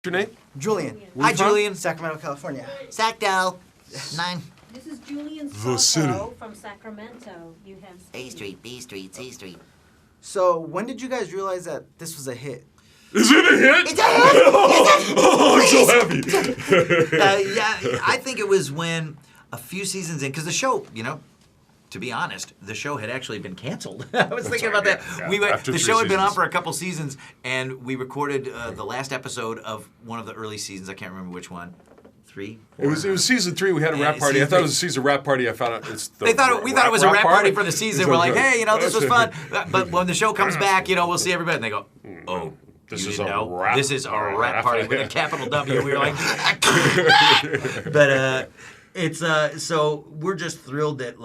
Your name? Julian. Hi, Julian. Sacramento, California. Sacdell. 9. This is Julian The city. Soto from Sacramento. You have A Street, B Street, C Street. So, when did you guys realize that this was a hit? Is it a hit? It's a hit! Oh, I'm so happy. Yeah, I think it was when a few seasons in, because the show, to be honest, the show had actually been canceled. I was thinking about that. Yeah, The show had been on for a couple seasons, and we recorded the last episode of one of the early seasons. I can't remember which one. 3? 4? It was season 3. We had a rap party. I thought it was a season rap party. I found out it's the we thought it was a rap party for the season. We're like, okay. hey, this was fun. But when the show comes back, we'll see everybody. And they go, oh, This you is didn't a know? rap. This is a rap party with a capital W. We were like, but it's so we're just thrilled that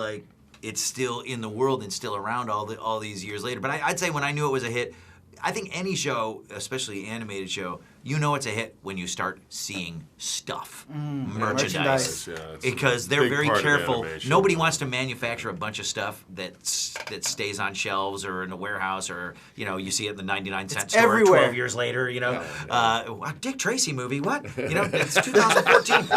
it's still in the world and still around all these years later. But I'd say when I knew it was a hit, I think any show, especially animated show, it's a hit when you start seeing stuff, merchandise, because they're very careful. Nobody wants to manufacture a bunch of stuff that stays on shelves or in a warehouse or you see it in the 99-cent store everywhere. 12 years later. Dick Tracy movie, what? It's 2014, and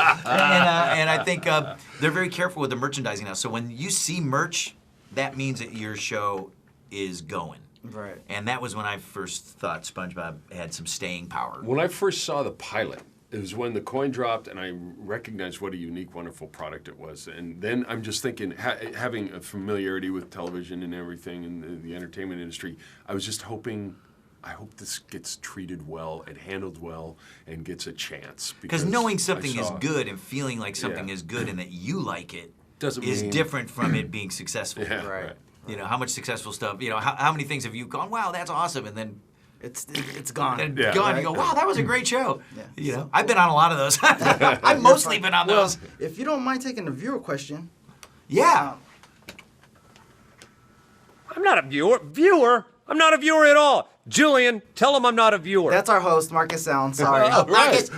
I think they're very careful with the merchandising now. So when you see merch, that means that your show is going. Right. And that was when I first thought SpongeBob had some staying power. When I first saw the pilot, it was when the coin dropped and I recognized what a unique, wonderful product it was. And then I'm just thinking, having a familiarity with television and everything and the entertainment industry, I was just hoping, I hope this gets treated well and handled well and gets a chance. Because knowing something is good and feeling like something is good and that you like it is different from it being successful. Yeah, right. How much successful stuff, how many things have you gone, wow, that's awesome, and then it's gone. and Yeah. gone, Right. you go, wow, that was a great show. Yeah. I've been on a lot of those. I've mostly been on those. If you don't mind taking a viewer question. Yeah. I'm not a viewer. Viewer? I'm not a viewer at all. Julian, tell him I'm not a viewer. That's our host, Marcus Sound. Sorry.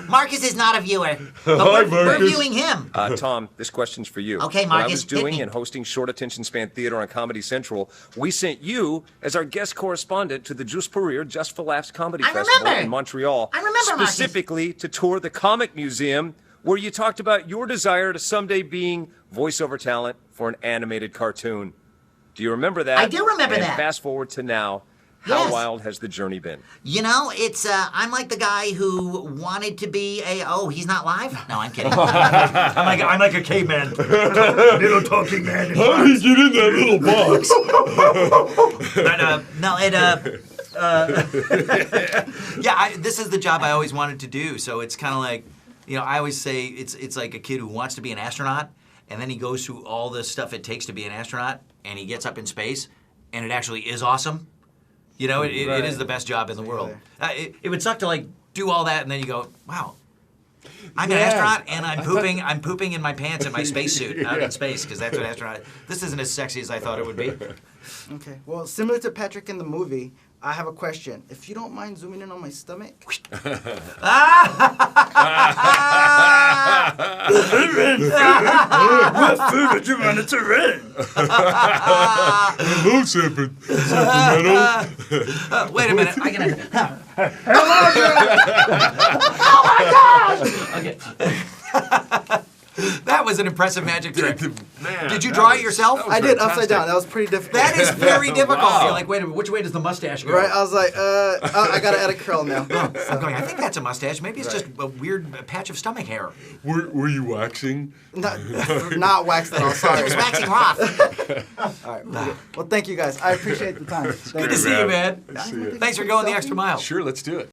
Marcus is not a viewer. But we're viewing him. Tom, this question's for you. Okay, When I Marcus, was hit doing me. and hosting short attention span theater on Comedy Central, we sent you as our guest correspondent to the Juste pour Rire Just for Laughs Comedy I Festival remember. in Montreal. I remember, Marcus. Specifically to tour the Comic Museum, where you talked about your desire to someday being voiceover talent for an animated cartoon. Do you remember that? I do remember and that. Fast forward to now. How Yes. wild has the journey been? It's, I'm like the guy who wanted to be he's not live? No, I'm kidding. I'm like a caveman. Little talking man. How did you get in that little box? This is the job I always wanted to do. So it's kind of like, I always say it's like a kid who wants to be an astronaut, and then he goes through all the stuff it takes to be an astronaut, and he gets up in space, and it actually is awesome. It is the best job in the world. It would suck to do all that, and then you go, wow. I'm an astronaut, and I'm pooping in my pants in my spacesuit out in space, because that's what astronaut. This isn't as sexy as I thought it would be. Okay. Well, similar to Patrick in the movie, I have a question. If you don't mind zooming in on my stomach. What food would you want to run? Hello, Sacramento. Wait a minute. I gotta. Okay. That was an impressive magic trick. Man, Did you draw it yourself? I did upside down. That was pretty difficult. That is very difficult. Wow. You're like, wait a minute, which way does the mustache go? Right? I was like, I gotta add a curl now. I'm going, I think that's a mustache. Maybe it's just a weird patch of stomach hair. Were you waxing? Not waxed at all. It Sorry. was waxing off. All right. Well, thank you guys. I appreciate the time. Good to see you, man. See you. Thanks for going the extra mile. Sure, let's do it.